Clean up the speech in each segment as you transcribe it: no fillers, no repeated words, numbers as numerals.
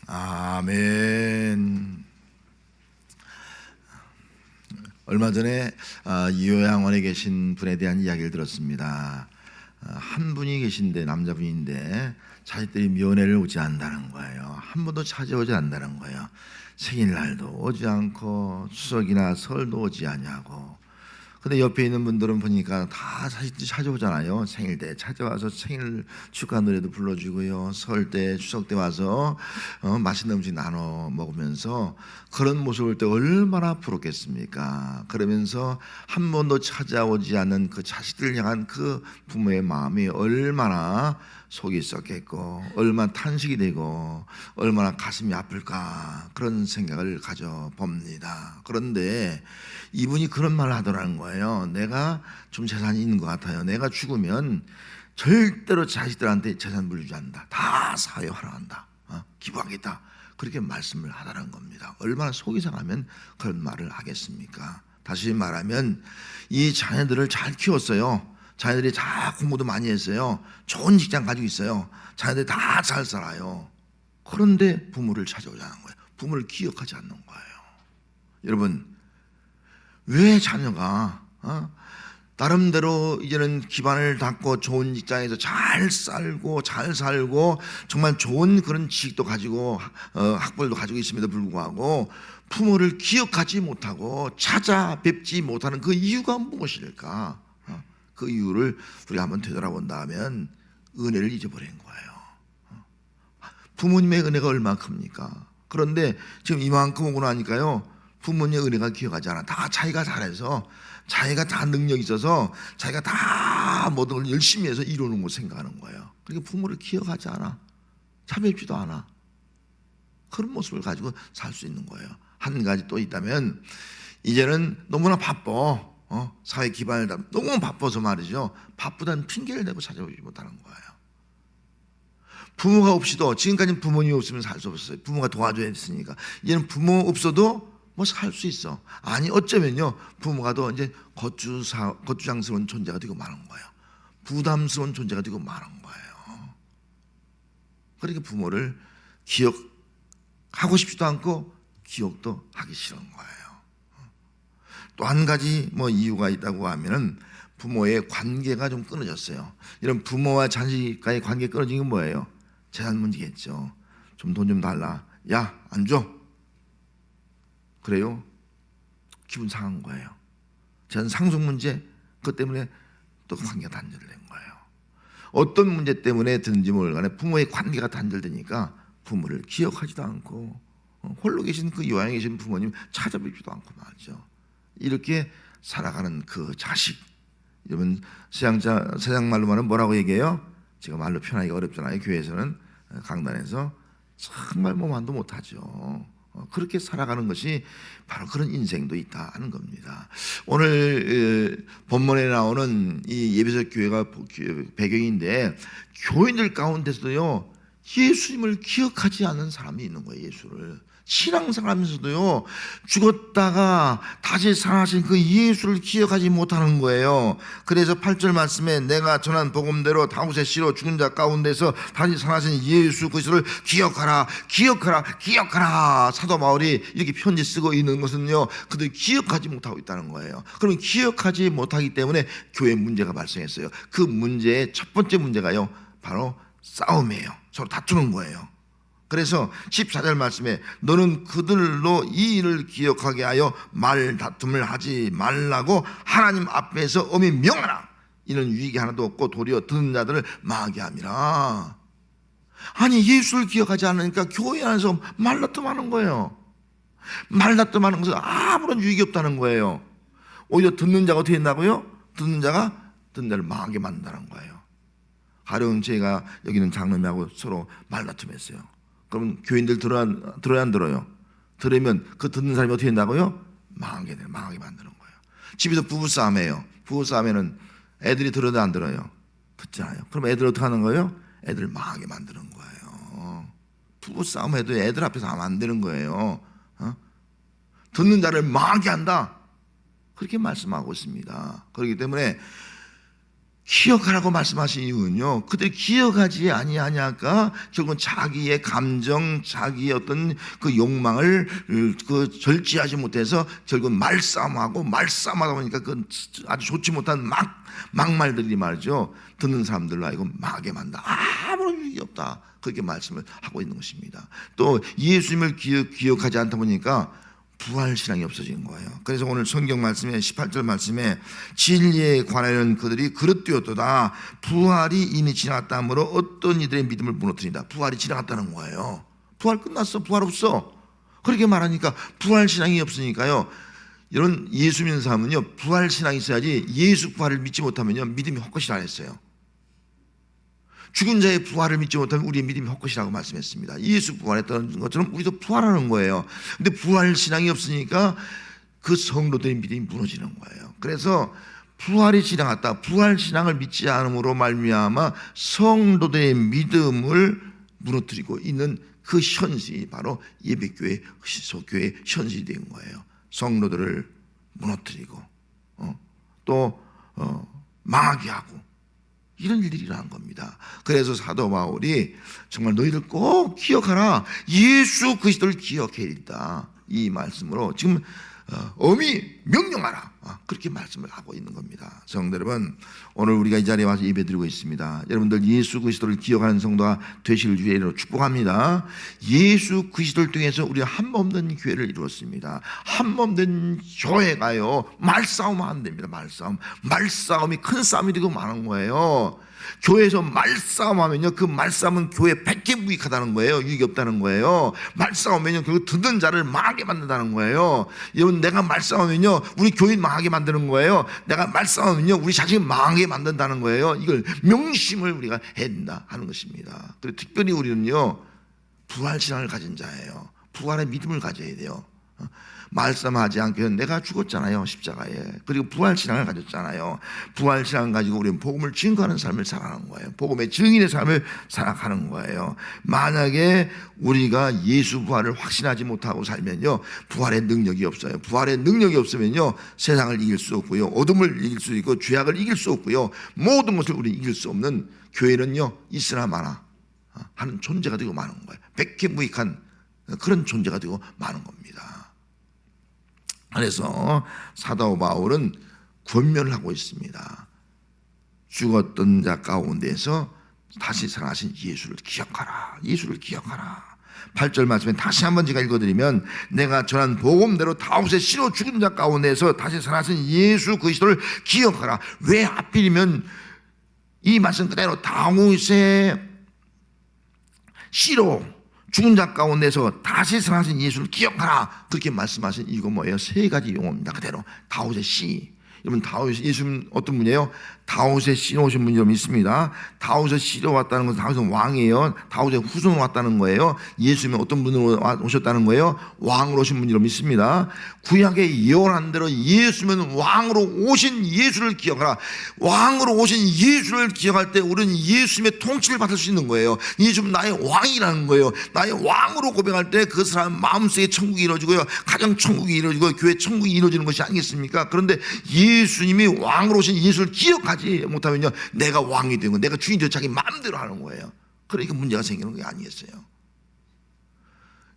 아멘. 얼마 전에 요양원에 계신 분에 대한 이야기를 들었습니다. 한 분이 계신데, 남자분인데 자식들이 면회를 오지 않는다는 거예요. 한 번도 찾아오지 않는다는 거예요. 생일날도 오지 않고 추석이나 설도 오지 않냐고. 근데 옆에 있는 분들은 보니까 다 자식들이 찾아오잖아요. 생일 때 찾아와서 생일 축하 노래도 불러주고요. 설 때, 추석 때 와서 맛있는 음식 나눠 먹으면서 그런 모습을 볼 때 얼마나 부럽겠습니까? 그러면서 한 번도 찾아오지 않는 그 자식들 향한 그 부모의 마음이 얼마나 속이 썩겠고, 얼마나 탄식이 되고, 얼마나 가슴이 아플까, 그런 생각을 가져봅니다. 그런데 이분이 그런 말을 하더라는 거예요. 내가 좀 재산이 있는 것 같아요. 내가 죽으면 절대로 자식들한테 재산 물려주지 않는다. 다 사회화한다. 기부하겠다. 그렇게 말씀을 하더라는 겁니다. 얼마나 속이 상하면 그런 말을 하겠습니까? 다시 말하면 이 자녀들을 잘 키웠어요. 자녀들이 다 공부도 많이 했어요. 좋은 직장 가지고 있어요. 자녀들이 다 잘 살아요. 그런데 부모를 찾아오지 않는 거예요. 부모를 기억하지 않는 거예요. 여러분, 왜 자녀가 나름대로 이제는 기반을 닦고 좋은 직장에서 잘 살고 정말 좋은 그런 지식도 가지고 학벌도 가지고 있음에도 불구하고 부모를 기억하지 못하고 찾아뵙지 못하는 그 이유가 무엇일까? 그 이유를 우리가 한번 되돌아본다면 은혜를 잊어버린 거예요. 부모님의 은혜가 얼마나 큽니까? 그런데 지금 이만큼 오고 나니까요, 부모님의 은혜가 기억하지 않아. 다 자기가 잘해서, 자기가 다 능력이 있어서, 자기가 다 모든 걸 열심히 해서 이루는 거 생각하는 거예요. 그러니까 부모를 기억하지 않아. 참여하지도 않아. 그런 모습을 가지고 살 수 있는 거예요. 한 가지 또 있다면, 이제는 너무나 바빠. 사회 기반을 다 너무 바빠서 말이죠. 바쁘다는 핑계를 대고 찾아오지 못하는 거예요. 부모가 없이도, 지금까지는 부모님이 없으면 살 수 없었어요. 부모가 도와줘야 했으니까. 이제는 부모 없어도 뭐 살 수 있어. 아니, 어쩌면요, 부모가 더 이제 거추장스러운 존재가 되고 마는 거예요. 부담스러운 존재가 되고 마는 거예요. 그러니까 부모를 기억하고 싶지도 않고 기억도 하기 싫은 거예요. 또 한 가지 뭐 이유가 있다고 하면은 부모의 관계가 좀 끊어졌어요. 이런 부모와 자식과의 관계 끊어진 건 뭐예요? 재산 문제겠죠. 좀 돈 좀 달라. 야, 안 줘. 그래요? 기분 상한 거예요. 재산 상속 문제, 그것 때문에 또 관계가 단절된 거예요. 어떤 문제 때문에 드는지 모르겠네. 부모의 관계가 단절되니까 부모를 기억하지도 않고 홀로 계신 그 요양에 계신 부모님 찾아뵙지도 않고 말이죠. 이렇게 살아가는 그 자식, 여러분 세상 말로 말하면 뭐라고 얘기해요? 제가 말로 표현하기가 어렵잖아요. 교회에서는, 강단에서 정말 몸만도 못하죠. 그렇게 살아가는 것이 바로 그런 인생도 있다 하는 겁니다. 오늘 본문에 나오는 이 예배석 교회가 배경인데, 교인들 가운데서도요, 예수님을 기억하지 않는 사람이 있는 거예요. 예수를 신앙생활하면서도요, 죽었다가 다시 살아나신 그 예수를 기억하지 못하는 거예요. 그래서 8절 말씀에 내가 전한 복음대로 다윗의 씨로 죽은 자 가운데서 다시 살아나신 예수 그리스도를 기억하라, 기억하라, 기억하라. 사도 바울이 이렇게 편지 쓰고 있는 것은요, 그들이 기억하지 못하고 있다는 거예요. 그러면 기억하지 못하기 때문에 교회 문제가 발생했어요. 그 문제의 첫 번째 문제가요, 바로 싸움이에요. 서로 다투는 거예요. 그래서 14절 말씀에 너는 그들로 이 일을 기억하게 하여 말다툼을 하지 말라고 하나님 앞에서 엄히 명하라. 이는 유익이 하나도 없고 도리어 듣는 자들을 망하게 함이라. 아니, 예수를 기억하지 않으니까 교회 안에서 말다툼하는 거예요. 말다툼하는 것은 아무런 유익이 없다는 거예요. 오히려 듣는 자가 어떻게 된다고요? 듣는 자가 듣는 자를 망하게 만든다는 거예요. 가령 제가 여기는 장로님하고 서로 말다툼했어요. 그럼 교인들 들어야 안 들어요? 들으면 그 듣는 사람이 어떻게 된다고요? 망하게 만드는 거예요. 집에서 부부싸움해요. 부부싸움에는 애들이 들어도 안 들어요? 듣잖아요. 그럼 애들 어떻게 하는 거예요? 애들을 망하게 만드는 거예요. 부부싸움 해도 애들 앞에서 하면 안 되는 거예요. 듣는 자를 망하게 한다, 그렇게 말씀하고 있습니다. 그렇기 때문에 기억하라고 말씀하신 이유는요, 그들이 기억하지 아니하냐가 결국은 자기의 감정, 자기의 어떤 그 욕망을 그 절제하지 못해서 결국은 말싸움하다 보니까 그 아주 좋지 못한 막말들이 말이죠, 듣는 사람들로 하여금 망하게 만다. 아무런 유익이 없다, 그렇게 말씀을 하고 있는 것입니다. 또 예수님을 기억하지 않다 보니까 부활신앙이 없어진 거예요. 그래서 오늘 성경 말씀에 18절 말씀에 진리에 관하여는 그들이 그릇되었도다. 부활이 이미 지나갔다 하므로 어떤 이들의 믿음을 무너뜨린다. 부활이 지나갔다는 거예요. 부활 끝났어, 부활 없어, 그렇게 말하니까 부활신앙이 없으니까요, 이런 예수 믿는 사람은요, 부활신앙이 있어야지 예수 부활을 믿지 못하면요 믿음이 헛것이라 했어요. 죽은 자의 부활을 믿지 못하면 우리의 믿음이 헛것이라고 말씀했습니다. 예수 부활했다는 것처럼 우리도 부활하는 거예요. 근데 부활 신앙이 없으니까 그 성도들의 믿음이 무너지는 거예요. 그래서 부활이 지나갔다, 부활 신앙을 믿지 않음으로 말미암아 성도들의 믿음을 무너뜨리고 있는 그 현실이 바로 예배교회, 시소교회의 현실이 된 거예요. 성도들을 무너뜨리고 또 망하게 하고 이런 일들이 일어난 겁니다. 그래서 사도 바울이 정말 너희들 꼭 기억하라, 예수 그리스도를 기억해야 된다, 이 말씀으로 지금 엄히 명령하라, 그렇게 말씀을 하고 있는 겁니다. 성도 여러분, 오늘 우리가 이 자리에 와서 예배드리고 있습니다. 여러분들 예수 그리스도를 기억하는 성도가 되실 주의로 축복합니다. 예수 그리스도를 통해서 우리가 한 몸 된 교회를 이루었습니다. 한 몸 된 교회가요, 말싸움하면 안 됩니다. 말싸움이 큰 싸움이 되고 많은 거예요. 교회에서 말싸움하면요, 그 말싸움은 교회 백개무익하다는 거예요. 유익이 없다는 거예요. 말싸움하면요, 결국 듣는 자를 망하게 만든다는 거예요. 여러분, 내가 말싸움하면요 우리 교인 망하게 만드는 거예요. 내가 말싸움하면요 우리 자식 망하게 만든다는 거예요. 이걸 명심을 우리가 해야 된다 하는 것입니다. 그리고 특별히 우리는요 부활신앙을 가진 자예요. 부활의 믿음을 가져야 돼요. 말싸움하지 않게 내가 죽었잖아요, 십자가에. 그리고 부활신앙을 가졌잖아요. 부활신앙을 가지고 우리는 복음을 증거하는 삶을 살아가는 거예요. 복음의 증인의 삶을 살아가는 거예요. 만약에 우리가 예수 부활을 확신하지 못하고 살면요 부활의 능력이 없어요. 부활의 능력이 없으면요 세상을 이길 수 없고요, 어둠을 이길 수 있고 죄악을 이길 수 없고요, 모든 것을 우리 이길 수 없는 교회는요 있으나 마나 하는 존재가 되고 마는 거예요. 백개무익한 그런 존재가 되고 마는 겁니다. 그래서 사도 바울은 권면을 하고 있습니다. 죽었던 자 가운데서 다시 살아나신 예수를 기억하라, 예수를 기억하라. 8절 말씀에 다시 한번 제가 읽어드리면, 내가 전한 복음대로 다윗의 씨로 죽은 자 가운데서 다시 살아나신 예수 그리스도를 기억하라. 왜 하필이면 이 말씀 그대로 다윗의 씨로 죽은 자 가운데서 다시 살아나신 예수를 기억하라, 그렇게 말씀하신 이유가 뭐예요? 세 가지 용어입니다. 그대로 다윗의 씨. 여러분, 다윗, 예수님 어떤 분이에요? 다윗의 씨로 오신 분이 좀 있습니다. 다윗의 씨로 왔다는 것은 다윗은 왕이에요. 다윗의 후손으로 왔다는 거예요. 예수님은 어떤 분으로 오셨다는 거예요? 왕으로 오신 분이 좀 있습니다. 구약에 예언한 대로 예수님은 왕으로 오신 예수를 기억하라. 왕으로 오신 예수를 기억할 때 우리는 예수님의 통치를 받을 수 있는 거예요. 예수님은 나의 왕이라는 거예요. 나의 왕으로 고백할 때 그 사람 마음속에 천국이 이루어지고요, 가정 천국이 이루어지고 교회 천국이 이루어지는 것이 아니겠습니까? 그런데 예수님이 왕으로 오신 예수를 기억하지 못하면요 내가 왕이 되고 내가 주인이 되고 자기 마음대로 하는 거예요. 그러니까 문제가 생기는 게 아니겠어요?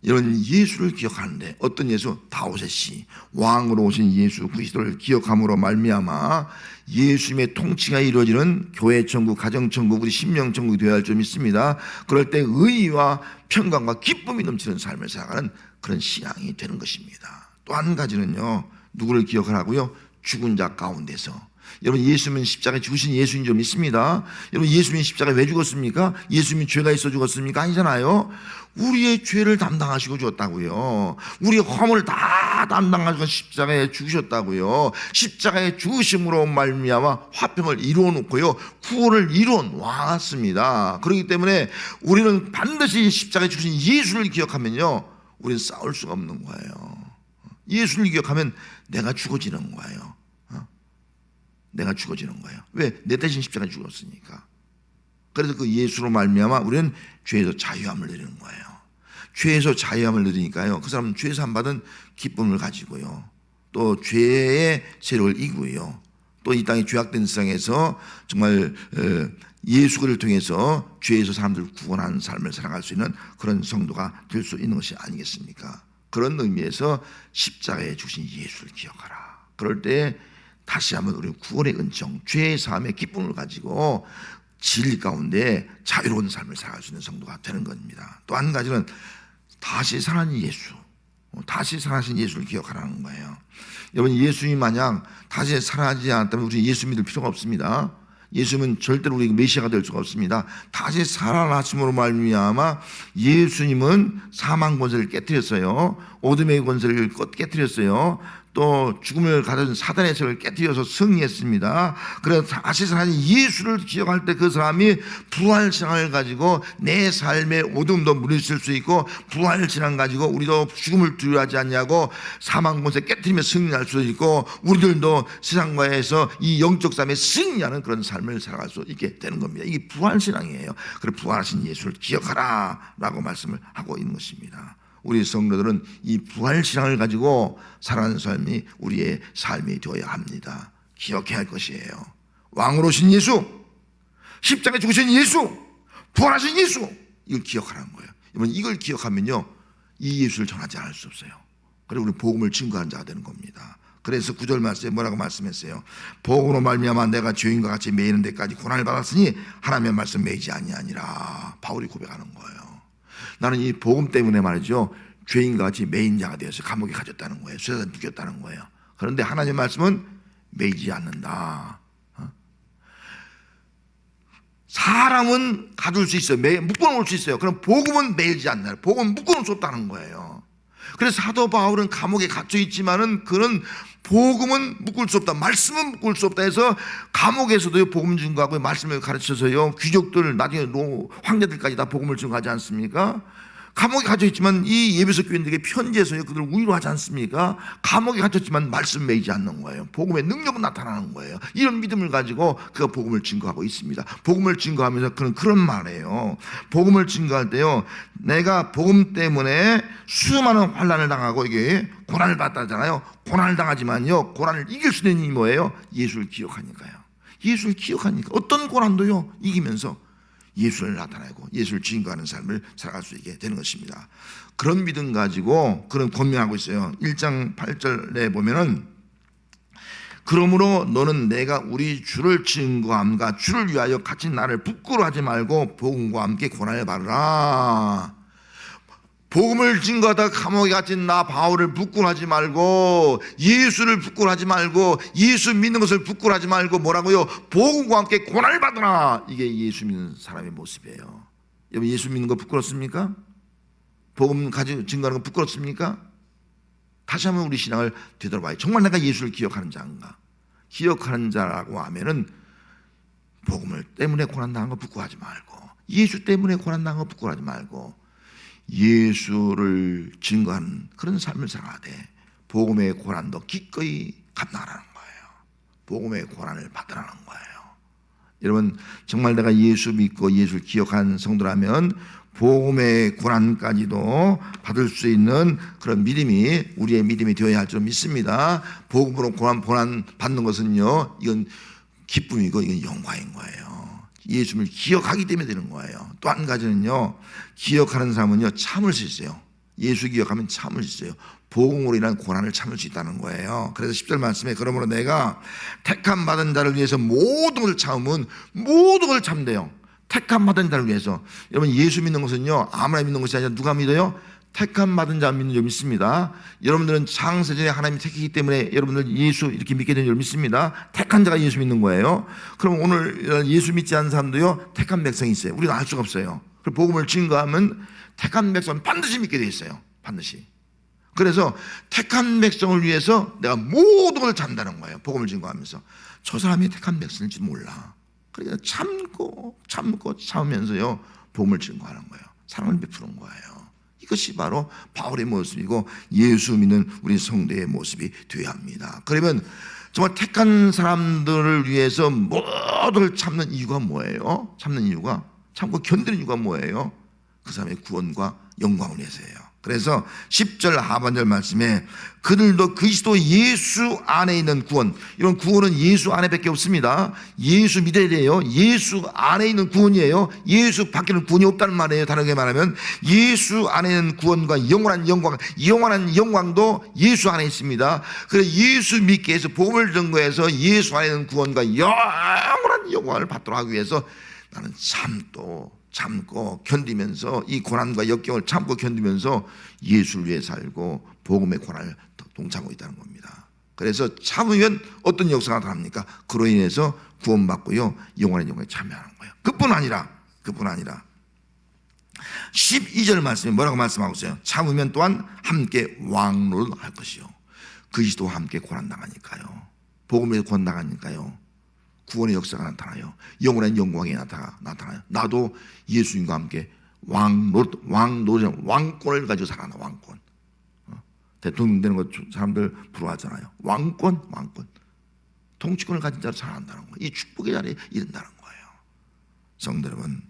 이런 예수를 기억하는데, 어떤 예수? 다윗의 씨, 왕으로 오신 예수 그리스도를 기억함으로 말미암아 예수님의 통치가 이루어지는 교회 천국, 가정 천국, 우리 심령 천국이 되어야 할 점이 있습니다. 그럴 때 의와 평강과 기쁨이 넘치는 삶을 살아가는 그런 신앙이 되는 것입니다. 또 한 가지는요, 누구를 기억하라고요? 죽은 자 가운데서. 여러분, 예수님은 십자가에 죽으신 예수인 줄 믿습니다. 여러분, 예수님이 십자가에 왜 죽었습니까? 예수님이 죄가 있어 죽었습니까? 아니잖아요. 우리의 죄를 담당하시고 죽었다고요. 우리의 허물을 다 담당하시고 십자가에 죽으셨다고요. 십자가에 죽으심으로 말미암아 화평을 이루어 놓고요, 구원을 이루어 놓았습니다. 그렇기 때문에 우리는 반드시 십자가에 죽으신 예수를 기억하면요 우리는 싸울 수가 없는 거예요. 예수를 기억하면 내가 죽어지는 거예요. 내가 죽어지는 거예요. 왜? 내 대신 십자가에 죽었으니까. 그래서 그 예수로 말미암아 우리는 죄에서 자유함을 누리는 거예요. 죄에서 자유함을 누리니까요, 그 사람은 죄에서 한 받은 기쁨을 가지고요, 또 죄의 세력을 이기고요, 또 이 땅의 죄악된 세상에서 정말 예수를 통해서 죄에서 사람들을 구원하는 삶을 살아갈 수 있는 그런 성도가 될 수 있는 것이 아니겠습니까? 그런 의미에서 십자가에 주신 예수를 기억하라. 그럴 때 다시 한번 우리 구원의 은총, 죄의 사함의 기쁨을 가지고 진리 가운데 자유로운 삶을 살아갈 수 있는 성도가 되는 겁니다. 또 한 가지는 다시 살아난 예수, 다시 살아신 예수를 기억하라는 거예요. 여러분, 예수님 마냥 다시 살아나지 않았다면 우리 예수 믿을 필요가 없습니다. 예수님은 절대로 우리 메시아가 될 수가 없습니다. 다시 살아나심으로 말미암아 예수님은 사망 권세를 깨뜨렸어요. 어둠의 권세를 깨뜨렸어요. 또 죽음을 가져온 사단의 세력을 깨뜨려서 승리했습니다. 그래서 다시 살아난 예수를 기억할 때 그 사람이 부활신앙을 가지고 내 삶의 어둠도 물리칠 수 있고, 부활신앙 가지고 우리도 죽음을 두려워하지 않냐고 사망 권세 깨뜨리며 승리할 수 있고, 우리들도 세상과에서 이 영적 삶에 승리하는 그런 삶을 살아갈 수 있게 되는 겁니다. 이게 부활신앙이에요. 그래서 부활하신 예수를 기억하라 라고 말씀을 하고 있는 것입니다. 우리 성도들은 이 부활신앙을 가지고 살아가는 삶이 우리의 삶이 되어야 합니다. 기억해야 할 것이에요. 왕으로 오신 예수, 십자가에 죽으신 예수, 부활하신 예수, 이걸 기억하라는 거예요. 여러분, 이걸 기억하면요, 이 예수를 전하지 않을 수 없어요. 그리고 우리 복음을 증거하는 자가 되는 겁니다. 그래서 9절 말씀에 뭐라고 말씀했어요? 복음으로 말미암아 내가 죄인과 같이 매이는 데까지 고난을 받았으니 하나님의 말씀 매이지 아니하니라. 바울이 고백하는 거예요. 나는 이 복음 때문에 말이죠, 죄인과 같이 매인 자가 되어서 감옥에 갇혔다는 거예요. 쇠사에 묶였다는 거예요. 그런데 하나님의 말씀은 매이지 않는다. 사람은 가둘 수 있어요. 묶어놓을 수 있어요. 그럼 복음은 매이지 않나요? 복음은 묶어놓을 수 없다는 거예요. 그래서 사도 바울은 감옥에 갇혀 있지만은 그런 복음은 묶을 수 없다, 말씀은 묶을 수 없다 해서 감옥에서도 복음 증거하고 말씀을 가르쳐서요, 귀족들 나중에 황제들까지 다 복음을 증거하지 않습니까? 감옥에 갇혀 있지만 이 예배소 교인들에게 편지해서요 그들을 위로하지 않습니까? 감옥에 갇혔지만 말씀 매이지 않는 거예요. 복음의 능력은 나타나는 거예요. 이런 믿음을 가지고 그가 복음을 증거하고 있습니다. 복음을 증거하면서 그는 그런 말이에요. 복음을 증거할 때요, 내가 복음 때문에 수많은 환난을 당하고 이게 고난을 받았잖아요. 고난을 당하지만요, 고난을 이길 수 있는 힘이 뭐예요? 예수를 기억하니까요. 예수를 기억하니까 어떤 고난도요 이기면서 예수를 나타내고 예수를 증거하는 삶을 살아갈 수 있게 되는 것입니다. 그런 믿음 가지고 그런 권면하고 있어요. 1장 8절에 보면은, 그러므로 너는 내가 우리 주를 증거함과 주를 위하여 갇힌 나를 부끄러워하지 말고 복음과 함께 고난을 받으라. 복음을 증거하다가 감옥에 갇힌 나 바울을 부끄러워하지 말고, 예수를 부끄러워하지 말고, 예수 믿는 것을 부끄러워하지 말고 뭐라고요? 복음과 함께 고난을 받으라. 이게 예수 믿는 사람의 모습이에요. 여러분, 예수 믿는 거 부끄럽습니까? 복음 가지고 증거하는 거 부끄럽습니까? 다시 한번 우리 신앙을 되돌아봐요. 정말 내가 예수를 기억하는 자인가? 기억하는 자라고 하면은 복음을 때문에 고난당한 거 부끄러워하지 말고, 예수 때문에 고난당한 거 부끄러워하지 말고, 예수를 증거하는 그런 삶을 살아야 돼. 복음의 고난도 기꺼이 감당하라는 거예요. 복음의 고난을 받으라는 거예요. 여러분, 정말 내가 예수 믿고 예수를 기억하는 성도라면 복음의 고난까지도 받을 수 있는 그런 믿음이 우리의 믿음이 되어야 할 줄 믿습니다. 복음으로 고난 받는 것은요, 이건 기쁨이고 이건 영광인 거예요. 예수를 기억하기 때문에 되는 거예요. 또 한 가지는요, 기억하는 사람은요 참을 수 있어요. 예수 기억하면 참을 수 있어요. 복음으로 인한 고난을 참을 수 있다는 거예요. 그래서 10절 말씀에, 그러므로 내가 택함 받은 자를 위해서 모든 것을 참으면 모든 것을 참대요. 택함 받은 자를 위해서. 여러분, 예수 믿는 것은요 아무나 믿는 것이 아니라 누가 믿어요? 택함 받은 자 믿는 줄 믿습니다. 여러분들은 창세전에 하나님이 택했기 때문에 여러분들 예수 이렇게 믿게 된 줄 믿습니다. 택한 자가 예수 믿는 거예요. 그럼 오늘 예수 믿지 않는 사람도요 택한 백성이 있어요. 우리가 알 수가 없어요. 그 복음을 증거하면 택한 백성은 반드시 믿게 돼 있어요. 반드시. 그래서 택한 백성을 위해서 내가 모든 걸 참다는 거예요. 복음을 증거하면서. 저 사람이 택한 백성일지 몰라. 그러니까 참으면서요 복음을 증거하는 거예요. 사랑을 베푸는 거예요. 이것이 바로 바울의 모습이고 예수 믿는 우리 성도의 모습이 되어야 합니다. 그러면 정말 택한 사람들을 위해서 모두를 참는 이유가 뭐예요? 참는 이유가, 참고 견디는 이유가 뭐예요? 그 사람의 구원과 영광을 위해서예요. 그래서 10절 하반절 말씀에 그들도 그리스도 예수 안에 있는 구원, 이런 구원은 예수 안에밖에 없습니다. 예수 믿어야 돼요. 예수 안에 있는 구원이에요. 예수 밖에는 구원이 없다는 말이에요. 다르게 말하면 예수 안에 있는 구원과 영원한 영광도 예수 안에 있습니다. 그래서 예수 믿게 해서 복음을 듣는 거에서 예수 안에 있는 구원과 영원한 영광을 받도록 하기 위해서 나는 참고 견디면서, 이 고난과 역경을 참고 견디면서 예수를 위해 살고 복음의 고난을 동참하고 있다는 겁니다. 그래서 참으면 어떤 역사가 나타납니까? 그로 인해서 구원받고요, 영원한 영광에 참여하는 거예요. 그뿐 아니라 12절 말씀에 뭐라고 말씀하고 있어요? 참으면 또한 함께 왕노릇 할 것이요. 그리스도와 함께 고난당하니까요, 복음에서 고난당하니까요, 구원의 역사가 나타나요. 영원한 영광이 나타나요. 나도 예수님과 함께 왕권을 가지고 살아나. 왕권. 대통령 되는 거 사람들 부러워하잖아요. 왕권. 통치권을 가진 자로 살아난다는 거예요. 이 축복의 자리에 이른다는 거예요. 성도 여러분,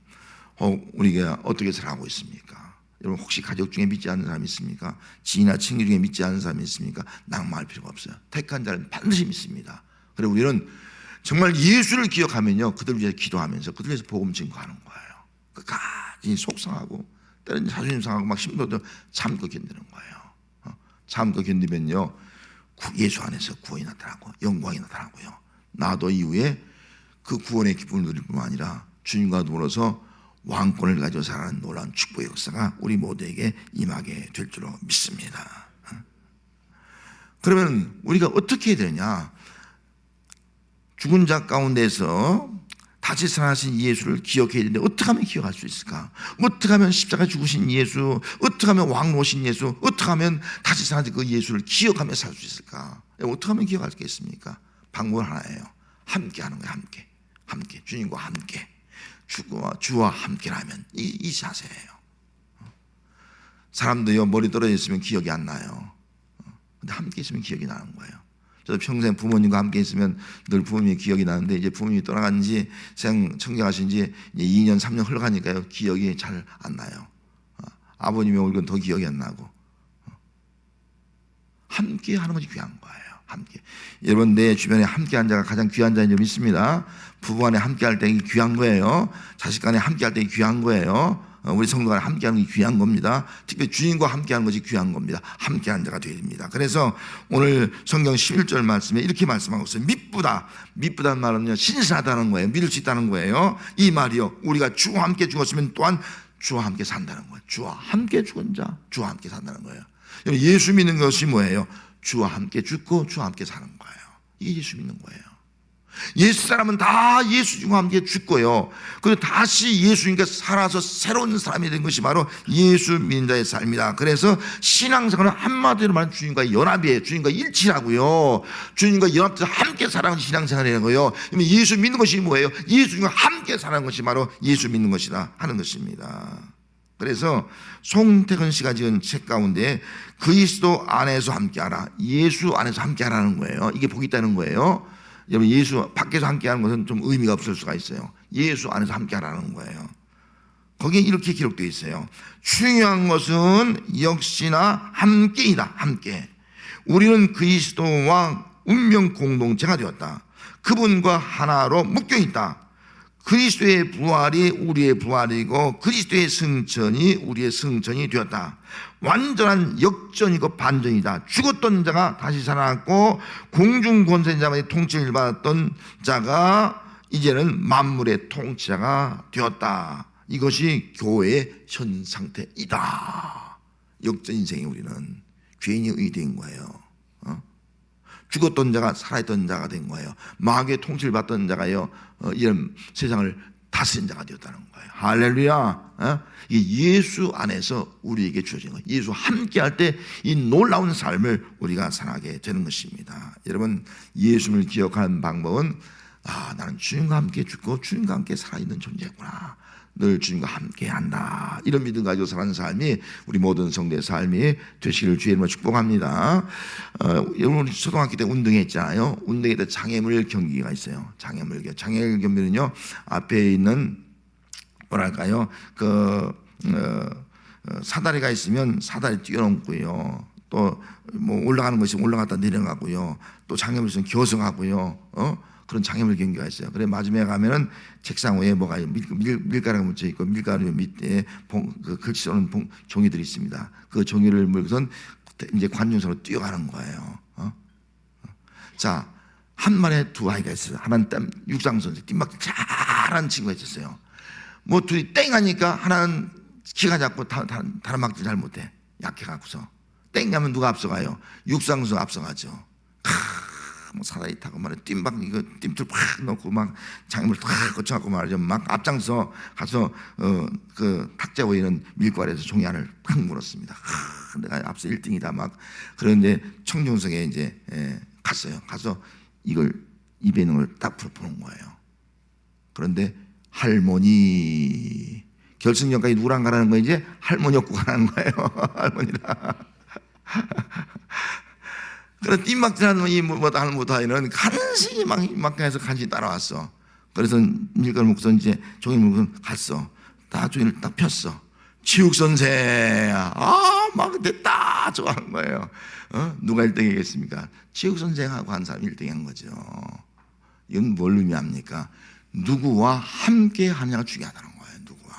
우리가 어떻게 살아가고 있습니까? 여러분, 혹시 가족 중에 믿지 않는 사람이 있습니까? 지인이나 친구 중에 믿지 않는 사람이 있습니까? 낭망할 필요가 없어요. 택한 자는 반드시 믿습니다. 그리고 우리는 정말 예수를 기억하면요, 그들을 위해서 기도하면서 그들을 위해서 복음 증거하는 거예요. 끝까지 속상하고 때로는 자존심 상하고 막 힘들어도 참고 견디는 거예요. 참고 견디면요, 예수 안에서 구원이 나타나고 영광이 나타나고요, 나도 이후에 그 구원의 기쁨을 누릴 뿐만 아니라 주님과 더불어서 왕권을 가지고 살아가는 놀라운 축복의 역사가 우리 모두에게 임하게 될 줄로 믿습니다. 그러면 우리가 어떻게 해야 되느냐? 죽은 자 가운데서 다시 살아나신 예수를 기억해야 되는데 어떻게 하면 기억할 수 있을까? 어떻게 하면 십자가 죽으신 예수, 어떻게 하면 왕 오신 예수, 어떻게 하면 다시 살아나신 그 예수를 기억하며 살 수 있을까? 어떻게 하면 기억할 수 있겠습니까? 방법은 하나예요. 함께 하는 거예요. 함께 주님과 함께, 주와 함께라면 이 자세예요. 사람도요, 머리 떨어져 있으면 기억이 안 나요. 근데 함께 있으면 기억이 나는 거예요. 저도 평생 부모님과 함께 있으면 늘 부모님이 기억이 나는데, 이제 부모님이 떠나간 지 청정하신 지 2년 3년 흘러가니까요, 기억이 잘 안 나요. 아버님의 얼굴은 더 기억이 안 나고. 함께 하는 것이 귀한 거예요. 함께. 여러분, 내 주변에 함께 한 자가 가장 귀한 자인 줄 믿습니다. 부부 간에 함께 할 때 귀한 거예요. 자식 간에 함께 할 때 귀한 거예요. 우리 성도 간에 함께하는 게 귀한 겁니다. 특별히 주님과 함께하는 것이 귀한 겁니다. 함께하는 자가 되어야 됩니다. 그래서 오늘 성경 11절 말씀에 이렇게 말씀하고 있어요. 믿부다는 말은요, 신실하다는 거예요. 믿을 수 있다는 거예요. 이 말이요, 우리가 주와 함께 죽었으면 또한 주와 함께 산다는 거예요. 주와 함께 죽은 자, 주와 함께 산다는 거예요. 예수 믿는 것이 뭐예요? 주와 함께 죽고 주와 함께 사는 거예요. 이게 예수 믿는 거예요. 예수 사람은 다 예수님과 함께 죽고요, 그리고 다시 예수님께 살아서 새로운 사람이 된 것이 바로 예수 믿는 자의 삶이다. 그래서 신앙생활은 한마디로 말하면 주님과 연합이에요. 주님과 일치라고요. 주님과 연합해서 함께 살아가는 신앙생활이라는 거예요. 예수 믿는 것이 뭐예요? 예수님과 함께 살아가는 것이 바로 예수 믿는 것이다 하는 것입니다. 그래서 송태근 씨가 지은 책 가운데 그리스도 안에서 함께하라, 예수 안에서 함께하라는 거예요. 이게 복이 있다는 거예요. 여러분, 예수 밖에서 함께하는 것은 좀 의미가 없을 수가 있어요. 예수 안에서 함께하라는 거예요. 거기에 이렇게 기록되어 있어요. 중요한 것은 역시나 함께이다. 함께. 우리는 그리스도와 운명 공동체가 되었다. 그분과 하나로 묶여 있다. 그리스도의 부활이 우리의 부활이고 그리스도의 승천이 우리의 승천이 되었다. 완전한 역전이고 반전이다. 죽었던 자가 다시 살아났고 공중 권세자의 통치를 받았던 자가 이제는 만물의 통치자가 되었다. 이것이 교회의 현 상태이다. 역전 인생이 우리는 죄인이 의된 거예요. 죽었던 자가 살아있던 자가 된 거예요. 마귀의 통치를 받던 자가요, 이런 세상을 다스린 자가 되었다는 거예요. 할렐루야. 이 예수 안에서 우리에게 주어진 거예요. 예수 함께할 때 이 놀라운 삶을 우리가 살아가게 되는 것입니다. 여러분, 예수를 기억하는 방법은 나는 주님과 함께 죽고 주님과 함께 살아있는 존재구나, 늘 주님과 함께한다, 이런 믿음 가지고 사는 삶이 우리 모든 성도의 삶이 되시기를 주의 이름으로 축복합니다. 여러분, 초등학교 때 운동했잖아요. 운동회 때 장애물 경기가 있어요. 장애물 경기는요, 앞에 있는 뭐랄까요, 사다리가 있으면 사다리 뛰어넘고요. 또 뭐 올라가는 것이 올라갔다 내려가고요. 또 장애물 있으면 겨성하고요. 그런 장애물 경기가 있어요. 그래 마지막에 가면은 책상 위에 뭐가 밀가루가 묻혀 있고 밀가루 밑에 그 글씨 써는 종이들이 있습니다. 그 종이를 물고선 이제 관중석으로 뛰어가는 거예요. 자, 한 마리에 두 아이가 있어요. 하나는 육상선수, 뜀박질 잘하는 친구가 있었어요. 뭐 둘이 땡 하니까 하나는 기가 작고 다른 막질 잘 못해. 약해갖고서 땡 하면 누가 앞서가요? 육상선수가 앞서가죠. 뭐 사다리 타고 말이야 뜀박 이거 뜀틀 팍 넣고 막 장애물 탁 거쳐갖고 말이죠. 막 앞장서 가서 그 탁자 보이는 밀가루에서 종이 안을 팍 물었습니다. 내가 앞서 1등이다 막. 그런데 청중석에 이제 갔어요. 가서 이걸 입에 있는 걸 딱 풀어보는 거예요. 그런데 할머니 결승전까지 누구랑 가라는 거예요? 이제 할머니 없고 가라는 거예요. 할머니랑. 그래서 뜀박질하는 이 할머니는 간신히 막 해서 간신히 따라왔어. 그래서 밀가루 먹고서 이제 종이 물고 갔어. 다 종이를 딱 폈어. 지육선생, 막 됐다 좋아하는 거예요. 누가 1등이겠습니까? 지육선생하고 한 사람이 1등한 거죠. 이건 뭘 의미합니까? 누구와 함께 하냐가 중요하다는 거예요. 누구와.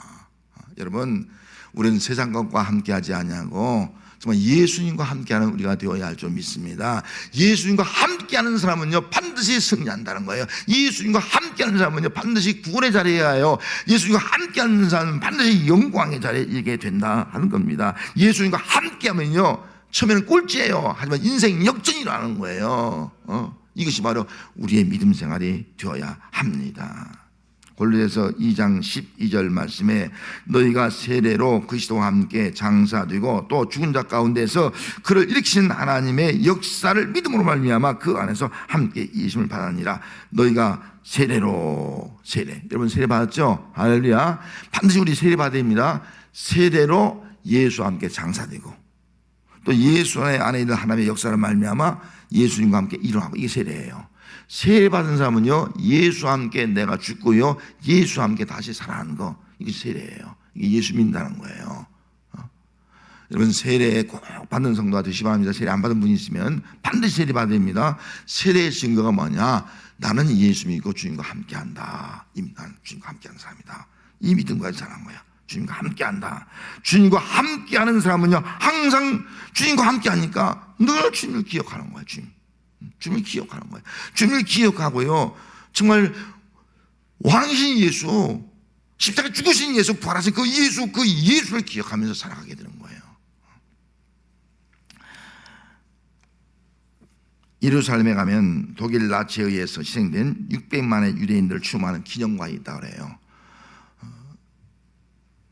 여러분, 우리는 세상 것과 함께 하지 아니하고 정말 예수님과 함께하는 우리가 되어야 할 줄 믿습니다. 예수님과 함께하는 사람은요 반드시 승리한다는 거예요. 예수님과 함께하는 사람은요 반드시 구원의 자리에 가요. 예수님과 함께하는 사람은 반드시 영광의 자리에 이르게 된다 하는 겁니다. 예수님과 함께하면요 처음에는 꼴찌예요. 하지만 인생 역전이 일어나는 거예요. 이것이 바로 우리의 믿음 생활이 되어야 합니다. 골로새서 2장 12절 말씀에 너희가 세례로 그리스도와 함께 장사되고 또 죽은 자 가운데서 그를 일으키신 하나님의 역사를 믿음으로 말미암아 그 안에서 함께 이심을 받았느니라. 너희가 세례로 여러분 세례 받았죠? 할렐루야. 반드시 우리 세례 받아야 됩니다. 세례로 예수와 함께 장사되고 또 예수 안에 있는 하나님의 역사를 말미암아 예수님과 함께 일어나고 이게 세례예요. 세례 받은 사람은요 예수와 함께 내가 죽고요 예수와 함께 다시 살아나는 거 이게 세례예요. 이게 예수 믿는다는 거예요. 여러분 세례 꼭 받는 성도가 되시기 바랍니다. 세례 안 받은 분이 있으면 반드시 세례 받아야 됩니다. 세례의 증거가 뭐냐? 나는 예수 믿고 주님과 함께한다. 나는 주님과 함께하는 사람이다. 이 믿음까지 자란 거야. 주님과 함께한다. 주님과 함께하는 사람은요 항상 주님과 함께하니까 늘 주님을 기억하는 거야. 주님을 기억하는 거예요. 주님을 기억하고요 정말 왕이신 예수, 십자가에 죽으신 예수, 부활하신 그 예수를 기억하면서 살아가게 되는 거예요. 예루살렘에 가면 독일 나치에 의해서 희생된 600만의 유대인들을 추모하는 기념관이 있다고 그래요.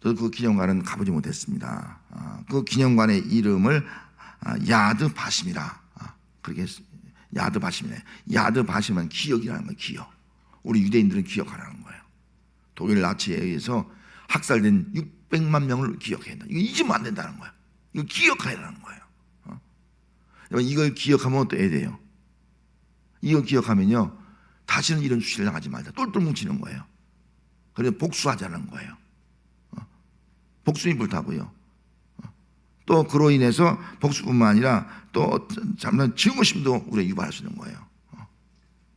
저도 그 기념관은 가보지 못했습니다. 그 기념관의 이름을 야드 바심이라 그렇게 했습니다. 야드 바심이네. 야드 바심은 기억이라는 거예요. 기억. 우리 유대인들은 기억하라는 거예요. 독일 나치에 의해서 학살된 600만 명을 기억해야 한다. 이거 잊으면 안 된다는 거예요. 이거 기억해야 하는 거예요. 이걸 기억하면 어떻게 해야 돼요? 이거 기억하면요 다시는 이런 수치를 당하지 말자. 똘똘 뭉치는 거예요. 그래서 복수하자는 거예요. 복수인 불타고요. 또 그로 인해서 복수뿐만 아니라 또 잠깐 증오심도 우리가 유발할 수 있는 거예요.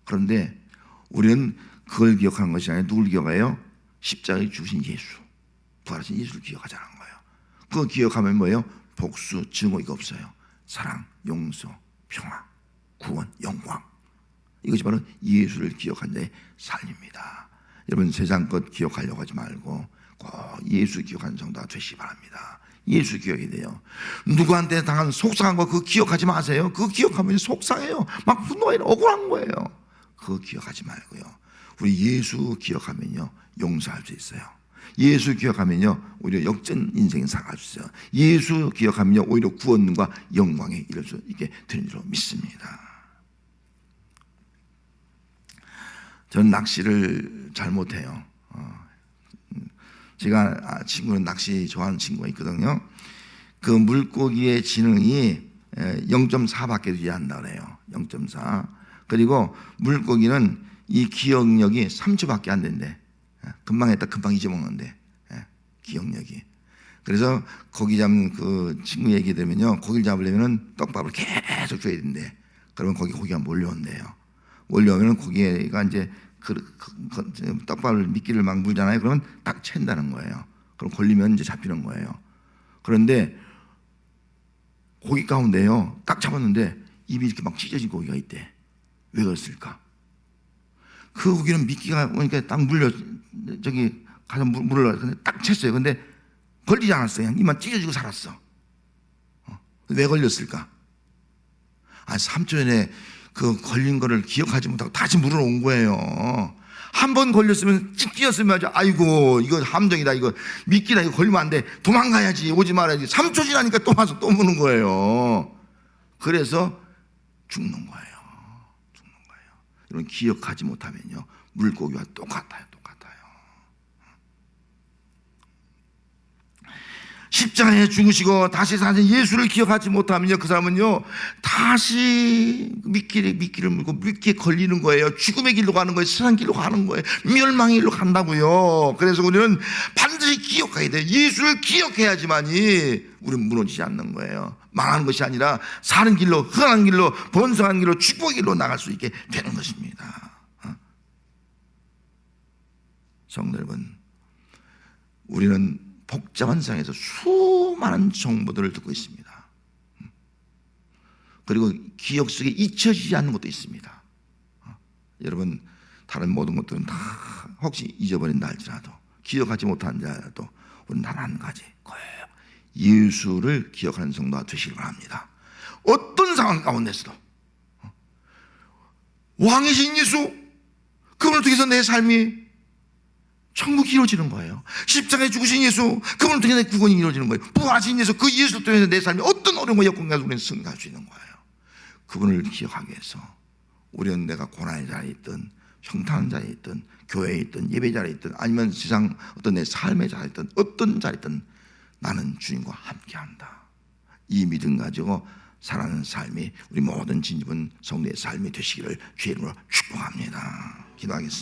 그런데 우리는 그걸 기억하는 것이 아니라 누굴 기억해요? 십자가에 죽으신 예수, 부활하신 예수를 기억하자는 거예요. 그거 기억하면 뭐예요? 복수, 증오 이거 없어요. 사랑, 용서, 평화, 구원, 영광. 이것이 바로 예수를 기억한 자의 삶입니다. 여러분 세상 것 기억하려고 하지 말고 꼭 예수 기억하는 성도가 되시기 바랍니다. 예수 기억이 돼요. 누구한테 당한 속상한 거 그거 기억하지 마세요. 그거 기억하면 속상해요. 막 분노가 억울한 거예요. 그거 기억하지 말고요. 우리 예수 기억하면요 용서할 수 있어요. 예수 기억하면요 오히려 역전 인생을 살아갈 수 있어요. 예수 기억하면요 오히려 구원과 영광에 이를 수 있게 되는 줄로 믿습니다. 저는 낚시를 잘 못해요. 제가 친구는 낚시 좋아하는 친구가 있거든요. 그 물고기의 지능이 0.4밖에 되지 않는다 그래요. 0.4. 그리고 물고기는 이 기억력이 3초밖에 안 된대. 금방 했다 금방 잊어먹는데 기억력이. 그래서 고기 잡는 그 친구 얘기 들으면요, 고기를 잡으려면은 떡밥을 계속 줘야 된대. 그러면 고기가 몰려온대요. 몰려오면 고기가 이제 떡밥을 미끼를 막 물잖아요. 그러면 딱 챈다는 거예요. 그럼 걸리면 이제 잡히는 거예요. 그런데 고기 가운데요, 딱 잡았는데 입이 이렇게 막 찢어진 고기가 있대. 왜 그랬을까? 그 고기는 미끼가 오니까 딱 물려, 저기 가서 물을 근데 딱 챘어요. 근데 걸리지 않았어요. 입만 찢어지고 살았어. 왜 걸렸을까? 3초 전에 그 걸린 거를 기억하지 못하고 다시 물을 온 거예요. 한 번 걸렸으면 찍 뛰었으면 아이고 이거 함정이다, 이거 미끼다, 이거 걸리면 안 돼, 도망가야지, 오지 말아야지. 3초 지나니까 또 와서 또 무는 거예요. 그래서 죽는 거예요. 이런 기억하지 못하면요, 물고기와 똑같아요. 십자가에 죽으시고 다시 사신 예수를 기억하지 못하면요, 그 사람은요 다시 미끼를 물고 미끼에 걸리는 거예요. 죽음의 길로 가는 거예요. 세상 길로 가는 거예요. 멸망의 길로 간다고요. 그래서 우리는 반드시 기억해야 돼요. 예수를 기억해야지만이 우리는 무너지지 않는 거예요. 망하는 것이 아니라 사는 길로, 흔한 길로, 번성한 길로, 축복의 길로 나갈 수 있게 되는 것입니다. 성도 여러분, 우리는 복잡한 세상에서 수많은 정보들을 듣고 있습니다. 그리고 기억 속에 잊혀지지 않는 것도 있습니다. 여러분, 다른 모든 것들은 다 혹시 잊어버린다 할지라도, 기억하지 못한다 할지라도 우리는 단 한 가지, 꼭 예수를 기억하는 성도가 되시길 바랍니다. 어떤 상황 가운데서도 왕이신 예수, 그분을 통해서 내 삶이 천국이 이루어지는 거예요. 십자가에 죽으신 예수, 그분을 통해서 내 구원이 이루어지는 거예요. 부활하신 예수, 그 예수를 통해서 내 삶이 어떤 어려움과 역경까지 우리는 승리할 수 있는 거예요. 그분을 기억하기 위해서 우리는 내가 고난의 자리에 있든, 형통한 자리에 있든, 교회에 있든, 예배 자리에 있든, 아니면 세상 어떤 내 삶의 자리에 있든, 어떤 자리에 있든 나는 주님과 함께한다. 이 믿음 가지고 살아가는 삶이 우리 모든 진집은 성도의 삶이 되시기를 주의 이름으로 축복합니다. 기도하겠습니다.